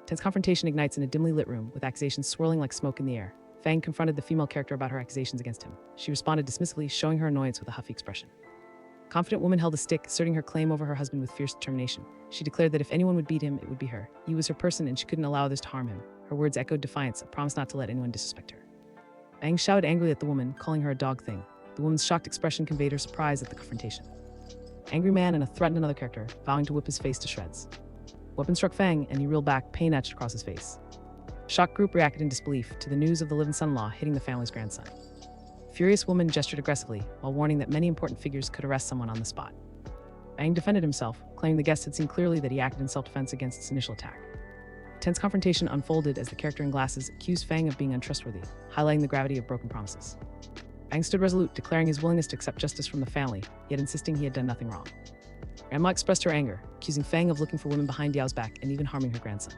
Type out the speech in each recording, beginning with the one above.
Tense confrontation ignites in a dimly lit room, with accusations swirling like smoke in the air. Fang confronted the female character about her accusations against him. She responded dismissively, showing her annoyance with a huffy expression. Confident woman held a stick, asserting her claim over her husband with fierce determination. She declared that if anyone would beat him, it would be her. He was her person and she couldn't allow others to harm him. Her words echoed defiance, a promise not to let anyone disrespect her. Fang shouted angrily at the woman, calling her a dog thing. The woman's shocked expression conveyed her surprise at the confrontation. Angry man and threatened another character, vowing to whip his face to shreds. Weapon struck Fang, and he reeled back, pain etched across his face. Shocked group reacted in disbelief to the news of the living son-in-law hitting the family's grandson. Furious woman gestured aggressively, while warning that many important figures could arrest someone on the spot. Fang defended himself, claiming the guest had seen clearly that he acted in self-defense against its initial attack. Tense confrontation unfolded as the character in glasses accused Fang of being untrustworthy, highlighting the gravity of broken promises. Fang stood resolute, declaring his willingness to accept justice from the family, yet insisting he had done nothing wrong. Grandma expressed her anger, accusing Fang of looking for women behind Yao's back and even harming her grandson.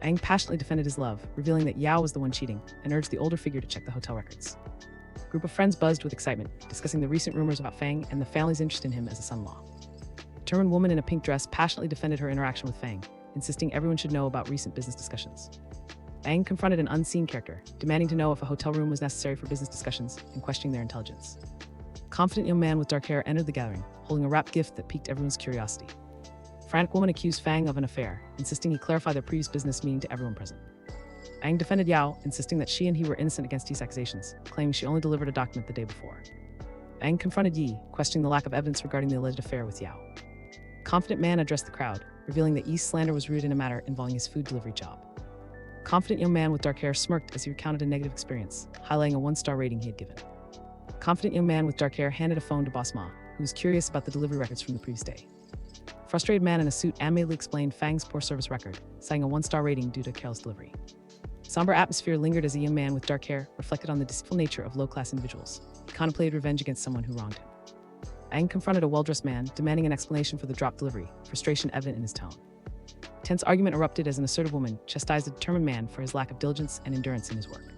Fang passionately defended his love, revealing that Yao was the one cheating, and urged the older figure to check the hotel records. A group of friends buzzed with excitement, discussing the recent rumors about Fang and the family's interest in him as a son-in-law. A determined woman in a pink dress passionately defended her interaction with Fang, insisting everyone should know about recent business discussions. Fang confronted an unseen character, demanding to know if a hotel room was necessary for business discussions and questioning their intelligence. A confident young man with dark hair entered the gathering, holding a wrapped gift that piqued everyone's curiosity. A frantic woman accused Fang of an affair, insisting he clarify their previous business meeting to everyone present. Fang defended Yao, insisting that she and he were innocent against Yi's accusations, claiming she only delivered a document the day before. Fang confronted Yi, questioning the lack of evidence regarding the alleged affair with Yao. A confident man addressed the crowd, revealing that Yi's slander was rooted in a matter involving his food delivery job. A confident young man with dark hair smirked as he recounted a negative experience, highlighting a 1-star rating he had given. A confident young man with dark hair handed a phone to Boss Ma, who was curious about the delivery records from the previous day. A frustrated man in a suit animatedly explained Fang's poor service record, citing a 1-star rating due to careless delivery. A somber atmosphere lingered as a young man with dark hair reflected on the deceitful nature of low-class individuals. He contemplated revenge against someone who wronged him. Fang confronted a well-dressed man, demanding an explanation for the dropped delivery, frustration evident in his tone. A tense argument erupted as an assertive woman chastised a determined man for his lack of diligence and endurance in his work.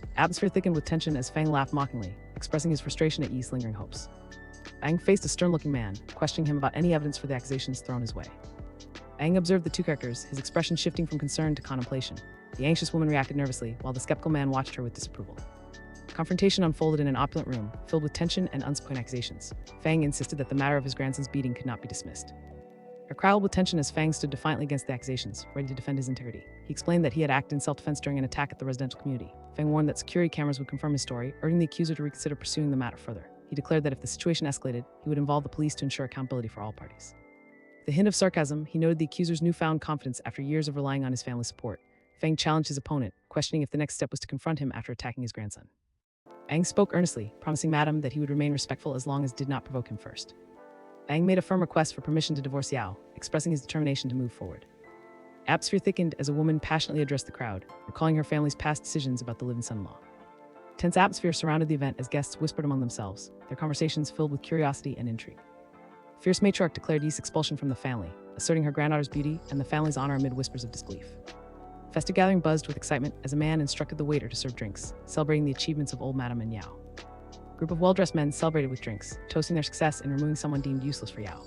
The atmosphere thickened with tension as Fang laughed mockingly, expressing his frustration at Yi's lingering hopes. Fang faced a stern-looking man, questioning him about any evidence for the accusations thrown his way. Fang observed the two characters, his expression shifting from concern to contemplation. The anxious woman reacted nervously, while the skeptical man watched her with disapproval. Confrontation unfolded in an opulent room, filled with tension and unspoken accusations. Fang insisted that the matter of his grandson's beating could not be dismissed. A crowd with tension as Fang stood defiantly against the accusations, ready to defend his integrity. He explained that he had acted in self-defense during an attack at the residential community. Fang warned that security cameras would confirm his story, urging the accuser to reconsider pursuing the matter further. He declared that if the situation escalated, he would involve the police to ensure accountability for all parties. With a hint of sarcasm, he noted the accuser's newfound confidence after years of relying on his family's support. Fang challenged his opponent, questioning if the next step was to confront him after attacking his grandson. Fang spoke earnestly, promising Madam that he would remain respectful as long as did not provoke him first. Fang made a firm request for permission to divorce Yao, expressing his determination to move forward. Atmosphere thickened as a woman passionately addressed the crowd, recalling her family's past decisions about the living son-in-law. Tense atmosphere surrounded the event as guests whispered among themselves, their conversations filled with curiosity and intrigue. Fierce matriarch declared Yi's expulsion from the family, asserting her granddaughter's beauty and the family's honor amid whispers of disbelief. Festive gathering buzzed with excitement as a man instructed the waiter to serve drinks, celebrating the achievements of old Madam and Yao. A group of well-dressed men celebrated with drinks, toasting their success in removing someone deemed useless for Yao.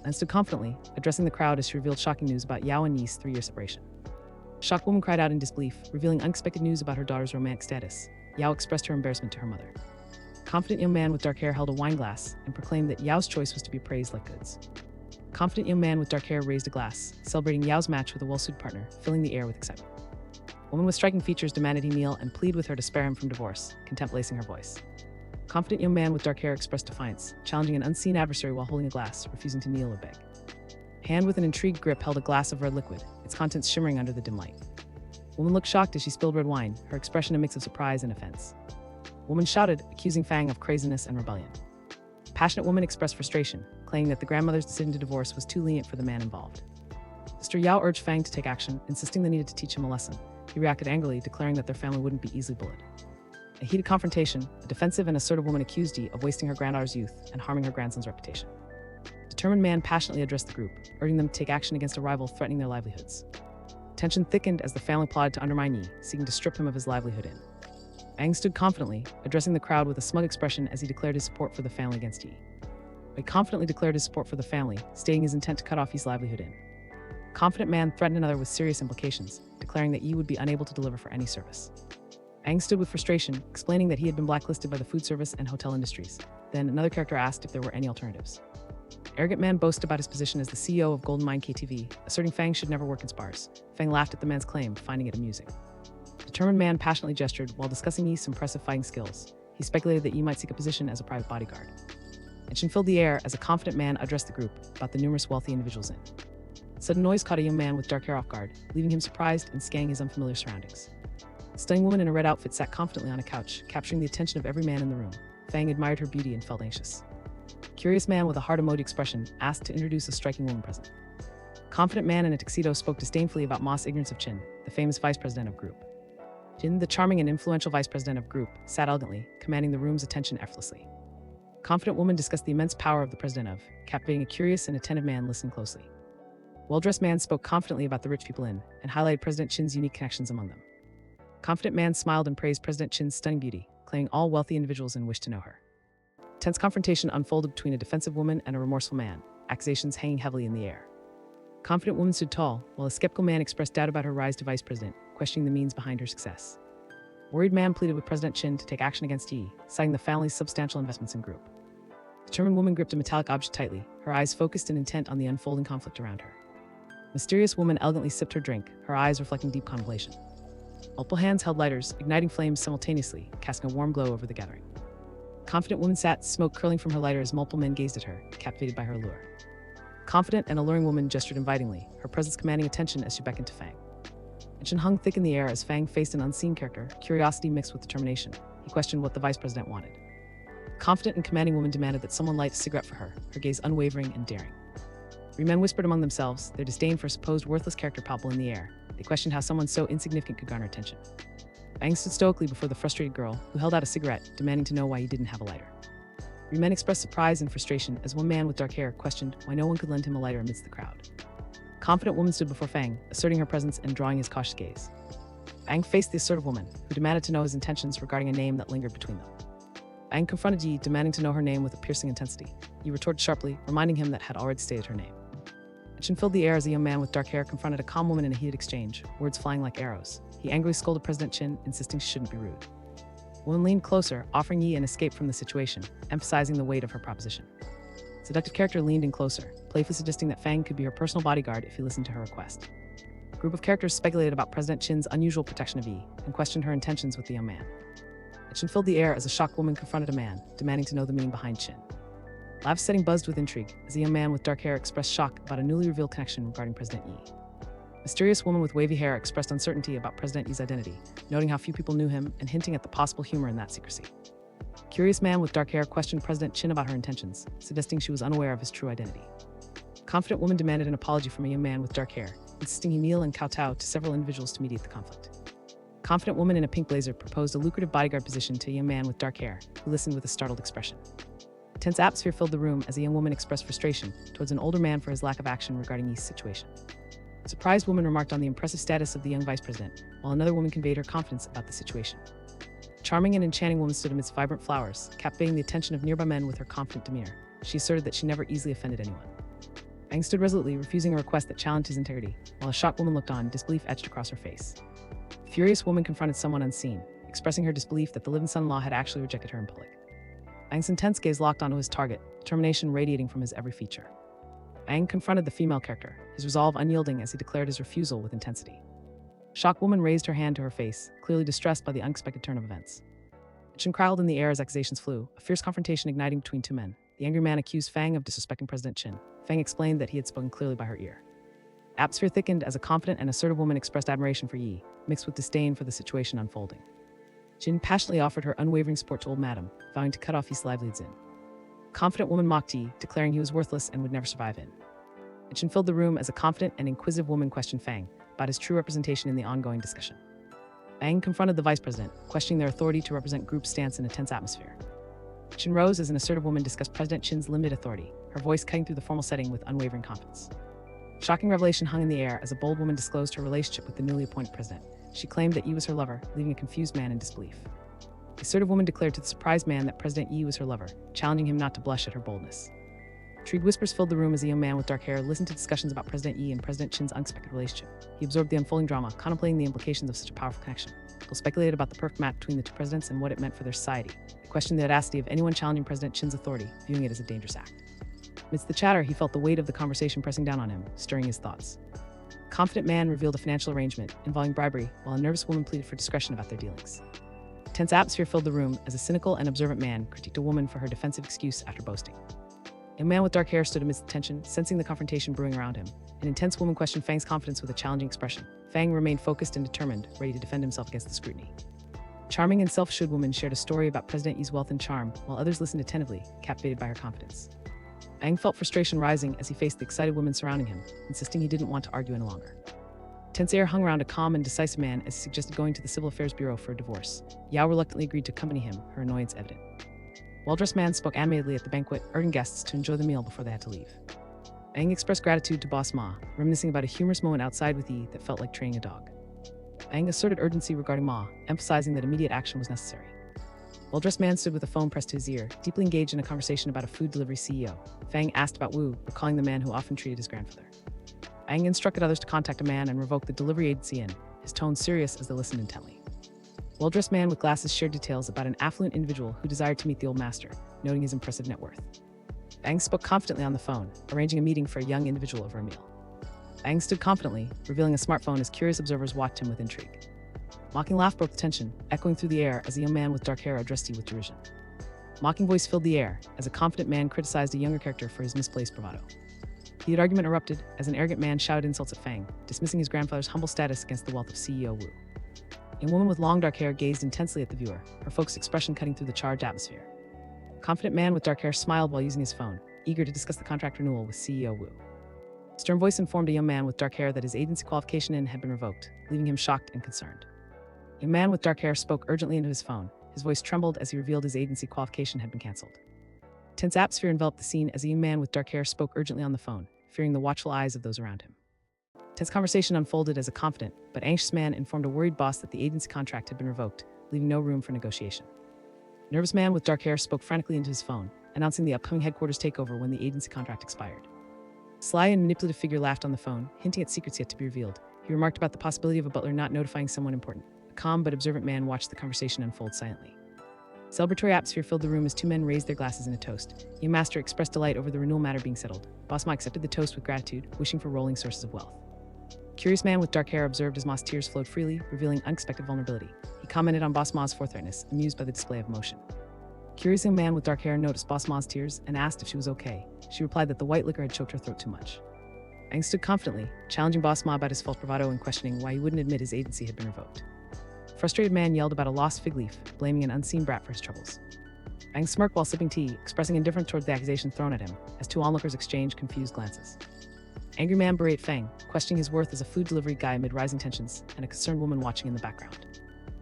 And stood confidently, addressing the crowd as she revealed shocking news about Yao and Yi's 3-year separation. A shocked woman cried out in disbelief, revealing unexpected news about her daughter's romantic status. Yao expressed her embarrassment to her mother. A confident young man with dark hair held a wine glass and proclaimed that Yao's choice was to be praised like goods. A confident young man with dark hair raised a glass, celebrating Yao's match with a well-suited partner, filling the air with excitement. A woman with striking features demanded he kneel and plead with her to spare him from divorce, contempt lacing her voice. A confident young man with dark hair expressed defiance, challenging an unseen adversary while holding a glass, refusing to kneel or beg. A hand with an intrigued grip held a glass of red liquid, its contents shimmering under the dim light. A woman looked shocked as she spilled red wine, her expression a mix of surprise and offense. A woman shouted, accusing Fang of craziness and rebellion. A passionate woman expressed frustration, claiming that the grandmother's decision to divorce was too lenient for the man involved. Mr. Yao urged Fang to take action, insisting they needed to teach him a lesson. He reacted angrily, declaring that their family wouldn't be easily bullied. A heated confrontation, a defensive and assertive woman accused Yi of wasting her granddaughter's youth and harming her grandson's reputation. A determined man passionately addressed the group, urging them to take action against a rival threatening their livelihoods. Tension thickened as the family plotted to undermine Yi, seeking to strip him of his livelihood. Fang stood confidently, addressing the crowd with a smug expression as he declared his support for the family against Yi. He confidently declared his support for the family, stating his intent to cut off Yi's livelihood. A confident man threatened another with serious implications, declaring that Yi would be unable to deliver for any service. Aang stood with frustration, explaining that he had been blacklisted by the food service and hotel industries. Then another character asked if there were any alternatives. Arrogant man boasted about his position as the CEO of Golden Mine KTV, asserting Fang should never work in spars. Fang laughed at the man's claim, finding it amusing. Determined man passionately gestured while discussing Yi's impressive fighting skills. He speculated that Yi might seek a position as a private bodyguard. Tension filled the air as a confident man addressed the group about the numerous wealthy individuals in. Sudden noise caught a young man with dark hair off guard, leaving him surprised and scanning his unfamiliar surroundings. A stunning woman in a red outfit sat confidently on a couch, capturing the attention of every man in the room. Fang admired her beauty and felt anxious. Curious man with a heart emoji expression asked to introduce a striking woman present. Confident man in a tuxedo spoke disdainfully about Ma's ignorance of Chin, the famous vice president of group. Jin, the charming and influential vice president of group, sat elegantly, commanding the room's attention effortlessly. Confident woman discussed the immense power of the president of, captivating a curious and attentive man listening closely. Well-dressed man spoke confidently about the rich people in, and highlighted President Chin's unique connections among them. Confident man smiled and praised President Chin's stunning beauty, claiming all wealthy individuals in wished to know her. Tense confrontation unfolded between a defensive woman and a remorseful man, accusations hanging heavily in the air. Confident woman stood tall, while a skeptical man expressed doubt about her rise to vice president, questioning the means behind her success. Worried man pleaded with President Chin to take action against Yi, citing the family's substantial investments in group. Determined woman gripped a metallic object tightly, her eyes focused and intent on the unfolding conflict around her. Mysterious woman elegantly sipped her drink, her eyes reflecting deep contemplation. Multiple hands held lighters, igniting flames simultaneously, casting a warm glow over the gathering. Confident woman sat, smoke curling from her lighter as multiple men gazed at her, captivated by her allure. Confident and alluring woman gestured invitingly, her presence commanding attention as she beckoned to Fang. Tension hung thick in the air as Fang faced an unseen character, curiosity mixed with determination. He questioned what the vice president wanted. Confident and commanding woman demanded that someone light a cigarette for her, her gaze unwavering and daring. Three men whispered among themselves, their disdain for a supposed worthless character palpable in the air. They questioned how someone so insignificant could garner attention. Fang stood stoically before the frustrated girl, who held out a cigarette, demanding to know why he didn't have a lighter. Three men expressed surprise and frustration as one man with dark hair questioned why no one could lend him a lighter amidst the crowd. Confident woman stood before Fang, asserting her presence and drawing his cautious gaze. Fang faced the assertive woman, who demanded to know his intentions regarding a name that lingered between them. Fang confronted Yi, demanding to know her name with a piercing intensity. Yi retorted sharply, reminding him that had already stated her name. Tension filled the air as a young man with dark hair confronted a calm woman in a heated exchange, words flying like arrows. He angrily scolded President Chin, insisting she shouldn't be rude. The woman leaned closer, offering Yi an escape from the situation, emphasizing the weight of her proposition. Seductive character leaned in closer, playfully suggesting that Fang could be her personal bodyguard if he listened to her request. A group of characters speculated about President Chin's unusual protection of Yi, and questioned her intentions with the young man. Tension filled the air as a shocked woman confronted a man, demanding to know the meaning behind Chin. Laughs setting buzzed with intrigue as a young man with dark hair expressed shock about a newly revealed connection regarding President Yi. Mysterious woman with wavy hair expressed uncertainty about President Yi's identity, noting how few people knew him and hinting at the possible humor in that secrecy. Curious man with dark hair questioned President Chin about her intentions, suggesting she was unaware of his true identity. Confident woman demanded an apology from a young man with dark hair, insisting he kneel and kowtow to several individuals to mediate the conflict. Confident woman in a pink blazer proposed a lucrative bodyguard position to a young man with dark hair, who listened with a startled expression. A tense atmosphere filled the room as a young woman expressed frustration towards an older man for his lack of action regarding Yi's situation. A surprised woman remarked on the impressive status of the young vice president, while another woman conveyed her confidence about the situation. A charming and enchanting woman stood amidst vibrant flowers, captivating the attention of nearby men with her confident demeanor. She asserted that she never easily offended anyone. Fang stood resolutely, refusing a request that challenged his integrity, while a shocked woman looked on, disbelief etched across her face. A furious woman confronted someone unseen, expressing her disbelief that the live-in son-in-law had actually rejected her in public. Fang's intense gaze locked onto his target, determination radiating from his every feature. Fang confronted the female character, his resolve unyielding as he declared his refusal with intensity. A shocked woman raised her hand to her face, clearly distressed by the unexpected turn of events. Tension crowded in the air as accusations flew, a fierce confrontation igniting between two men. The angry man accused Fang of disrespecting President Chin. Fang explained that he had spoken clearly by her ear. The atmosphere thickened as a confident and assertive woman expressed admiration for Yi, mixed with disdain for the situation unfolding. Jin passionately offered her unwavering support to old madam, vowing to cut off his livelihoods in. A confident woman mocked Yi, declaring he was worthless and would never survive in. Tension filled the room as a confident and inquisitive woman questioned Fang about his true representation in the ongoing discussion. Fang confronted the vice president, questioning their authority to represent group stance in a tense atmosphere. Chin rose as an assertive woman discussed President Chin's limited authority, her voice cutting through the formal setting with unwavering confidence. Shocking revelation hung in the air as a bold woman disclosed her relationship with the newly appointed president. She claimed that Yi was her lover, leaving a confused man in disbelief. The assertive woman declared to the surprised man that President Yi was her lover, challenging him not to blush at her boldness. Intrigued whispers filled the room as a young man with dark hair listened to discussions about President Yi and President Qin's unexpected relationship. He absorbed the unfolding drama, contemplating the implications of such a powerful connection. People speculated about the perfect match between the two presidents and what it meant for their society. They questioned the audacity of anyone challenging President Qin's authority, viewing it as a dangerous act. Amidst the chatter, he felt the weight of the conversation pressing down on him, stirring his thoughts. A confident man revealed a financial arrangement involving bribery, while a nervous woman pleaded for discretion about their dealings. A tense atmosphere filled the room as a cynical and observant man critiqued a woman for her defensive excuse after boasting. A man with dark hair stood amidst the tension, sensing the confrontation brewing around him. An intense woman questioned Fang's confidence with a challenging expression. Fang remained focused and determined, ready to defend himself against the scrutiny. A charming and self-assured woman shared a story about President Yi's wealth and charm, while others listened attentively, captivated by her confidence. Fang felt frustration rising as he faced the excited women surrounding him, insisting he didn't want to argue any longer. A tense air hung around a calm and decisive man as he suggested going to the Civil Affairs Bureau for a divorce. Yao reluctantly agreed to accompany him, her annoyance evident. A well-dressed man spoke animatedly at the banquet, urging guests to enjoy the meal before they had to leave. Fang expressed gratitude to Boss Ma, reminiscing about a humorous moment outside with Yi that felt like training a dog. Fang asserted urgency regarding Ma, emphasizing that immediate action was necessary. A well-dressed man stood with a phone pressed to his ear, deeply engaged in a conversation about a food delivery CEO. Fang asked about Wu, recalling the man who often treated his grandfather. Fang instructed others to contact a man and revoke the delivery agency in, his tone serious as they listened intently. A well-dressed man with glasses shared details about an affluent individual who desired to meet the old master, noting his impressive net worth. Fang spoke confidently on the phone, arranging a meeting for a young individual over a meal. Fang stood confidently, revealing a smartphone as curious observers watched him with intrigue. A mocking laugh broke the tension, echoing through the air as a young man with dark hair addressed Yi with derision. A mocking voice filled the air as a confident man criticized a younger character for his misplaced bravado. Heated argument erupted as an arrogant man shouted insults at Fang, dismissing his grandfather's humble status against the wealth of CEO Wu. A woman with long dark hair gazed intensely at the viewer, her focused expression cutting through the charged atmosphere. A confident man with dark hair smiled while using his phone, eager to discuss the contract renewal with CEO Wu. A stern voice informed a young man with dark hair that his agency qualification had been revoked, leaving him shocked and concerned. A man with dark hair spoke urgently into his phone. His voice trembled as he revealed his agency qualification had been cancelled. A tense atmosphere enveloped the scene as a young man with dark hair spoke urgently on the phone, fearing the watchful eyes of those around him. Tense conversation unfolded as a confident but anxious man informed a worried boss that the agency contract had been revoked, leaving no room for negotiation. A nervous man with dark hair spoke frantically into his phone, announcing the upcoming headquarters takeover when the agency contract expired. A sly and manipulative figure laughed on the phone, hinting at secrets yet to be revealed. He remarked about the possibility of a butler not notifying someone important. A calm but observant man watched the conversation unfold silently. A celebratory atmosphere filled the room as two men raised their glasses in a toast. Young master expressed delight over the renewal matter being settled. Boss Ma accepted the toast with gratitude, wishing for rolling sources of wealth. Curious man with dark hair observed as Ma's tears flowed freely, revealing unexpected vulnerability. He commented on Boss Ma's forthrightness, amused by the display of emotion. Curious young man with dark hair noticed Boss Ma's tears and asked if she was okay. She replied that the white liquor had choked her throat too much. Fang stood confidently, challenging Boss Ma about his false bravado and questioning why he wouldn't admit his agency had been revoked. A frustrated man yelled about a lost fig leaf, blaming an unseen brat for his troubles. Fang smirked while sipping tea, expressing indifference toward the accusation thrown at him, as two onlookers exchanged confused glances. Angry man berated Fang, questioning his worth as a food delivery guy amid rising tensions, and a concerned woman watching in the background.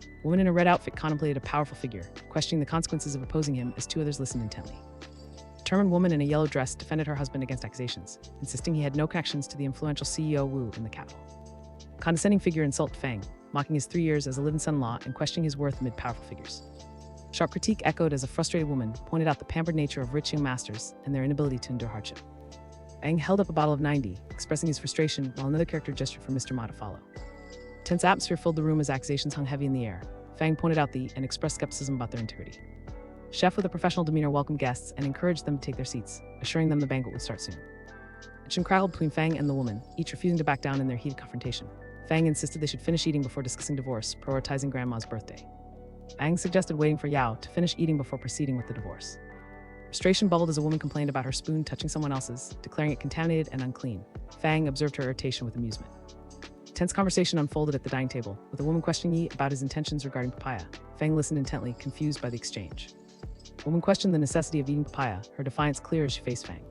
A woman in a red outfit contemplated a powerful figure, questioning the consequences of opposing him as two others listened intently. A determined woman in a yellow dress defended her husband against accusations, insisting he had no connections to the influential CEO Wu in the capital. A condescending figure insulted Fang, mocking his 3 years as a live-in son-in-law and questioning his worth amid powerful figures. Sharp critique echoed as a frustrated woman pointed out the pampered nature of rich young masters and their inability to endure hardship. Fang held up a bottle of 90, expressing his frustration while another character gestured for Mr. Ma to follow. A tense atmosphere filled the room as accusations hung heavy in the air. Fang pointed out and expressed skepticism about their integrity. Chef with a professional demeanor welcomed guests and encouraged them to take their seats, assuring them the banquet would start soon. Tension crackled between Fang and the woman, each refusing to back down in their heated confrontation. Fang insisted they should finish eating before discussing divorce, prioritizing Grandma's birthday. Fang suggested waiting for Yao to finish eating before proceeding with the divorce. Frustration bubbled as a woman complained about her spoon touching someone else's, declaring it contaminated and unclean. Fang observed her irritation with amusement. Tense conversation unfolded at the dining table, with a woman questioning Yi about his intentions regarding papaya. Fang listened intently, confused by the exchange. The woman questioned the necessity of eating papaya, her defiance clear as she faced Fang.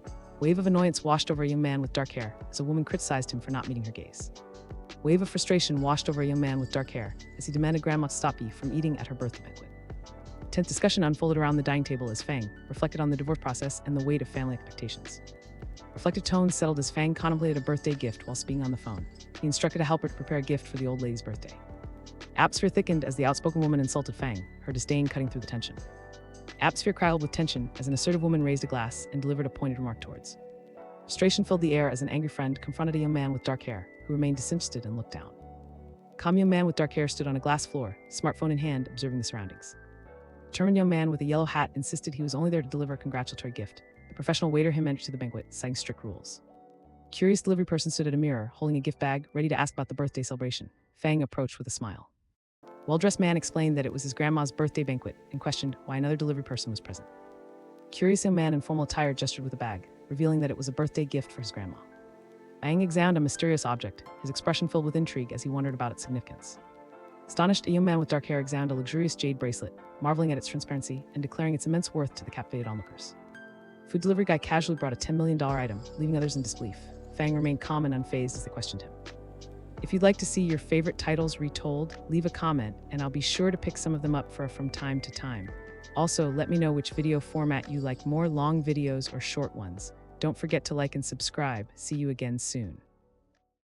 A wave of annoyance washed over a young man with dark hair as a woman criticized him for not meeting her gaze. A wave of frustration washed over a young man with dark hair as he demanded Grandma to stop Yi from eating at her birthday banquet. Tense discussion unfolded around the dining table as Fang reflected on the divorce process and the weight of family expectations. Reflective tones settled as Fang contemplated a birthday gift while speaking on the phone. He instructed a helper to prepare a gift for the old lady's birthday. The atmosphere thickened as the outspoken woman insulted Fang, her disdain cutting through the tension. Atmosphere crowded with tension as an assertive woman raised a glass and delivered a pointed remark towards. Frustration filled the air as an angry friend confronted a young man with dark hair, who remained disinterested and looked down. A calm young man with dark hair stood on a glass floor, smartphone in hand, observing the surroundings. A determined young man with a yellow hat insisted he was only there to deliver a congratulatory gift. The professional waiter him entered to the banquet, citing strict rules. A curious delivery person stood at a mirror, holding a gift bag, ready to ask about the birthday celebration. Fang approached with a smile. A well-dressed man explained that it was his grandma's birthday banquet and questioned why another delivery person was present. A curious young man in formal attire gestured with a bag, revealing that it was a birthday gift for his grandma. Fang examined a mysterious object, his expression filled with intrigue as he wondered about its significance. Astonished, a young man with dark hair examined a luxurious jade bracelet, marveling at its transparency and declaring its immense worth to the captivated onlookers. A food delivery guy casually brought a $10 million item, leaving others in disbelief. Fang remained calm and unfazed as they questioned him. If you'd like to see your favorite titles retold, leave a comment, and I'll be sure to pick some of them up from time to time. Also, let me know which video format you like more, long videos or short ones. Don't forget to like and subscribe. See you again soon.